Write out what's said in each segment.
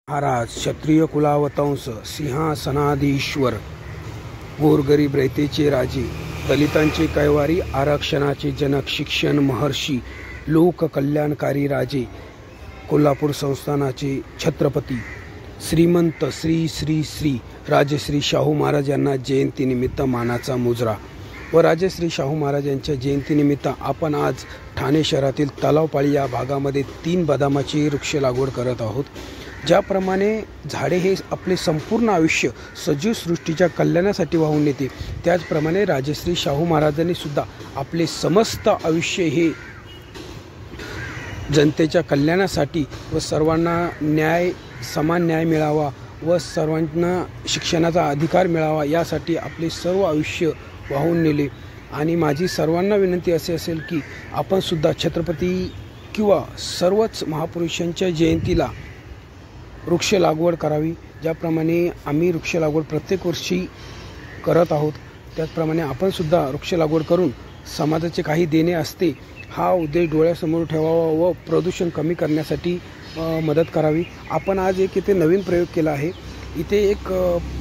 महाराज क्षत्रिय कुलावतंस सिंहासनाधीश्वर गोरगरीब रयतेचे राजे दलितांचे कैवारी आरक्षणाचे जनक शिक्षण महर्षी लोककल्याणकारी राजे कोल्हापूर संस्थानाचे छत्रपती श्रीमंत श्री श्री श्री राजश्री शाहू महाराज यांना जयंतीनिमित्त मानाचा मुजरा व राजश्री शाहू महाराज यांच्या जयंतीनिमित्त आपण आज ठाणे शहरातील तलावपाळी या भागामध्ये 3 बदामाची वृक्ष लागवड करत आहोत। ज्याप्रमाणे झाडे हे आपले संपूर्ण आयुष्य सजीव सृष्टीच्या कल्याणासाठी वाहून नेते, त्याचप्रमाणे राजश्री शाहू महाराजांनी सुद्धा आपले समस्त आयुष्य हे जनतेच्या कल्याणासाठी व सर्वांना समान न्याय मिळावा व सर्वांना शिक्षणाचा अधिकार मिळावा यासाठी आपले सर्व आयुष्य वाहून नेले। आणि माझी सर्वांना विनंती असे असेल की आपण सुद्धा छत्रपती किंवा सर्वच महापुरुषांच्या जयंतीला वृक्ष लागवड करावी। ज्याप्रमाणे आम्ही वृक्ष लागवड प्रत्येक वर्षी करत आहोत, त्याचप्रमाणे आपण सुद्धा वृक्ष लागवड करून समाजाचे काही देणे असते हा उद्देश डोळ्यासमोर ठेवावा व प्रदूषण कमी करण्यासाठी मदत करावी। आपण आज एक इथे नवीन प्रयोग केला आहे। इथे एक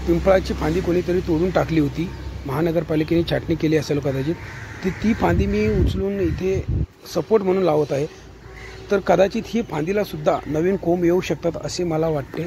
पिंपळाची फांदी कोणीतरी तोडून टाकली होती, महानगरपालिकेने छाटणी केली असेल कदाचित, ती फांदी मी उचलून इथे सपोर्ट म्हणून लावत आहे। तर कदाचित ही फांदीला सुद्धा नवीन कोंब येऊ शकतात असे मला वाटते।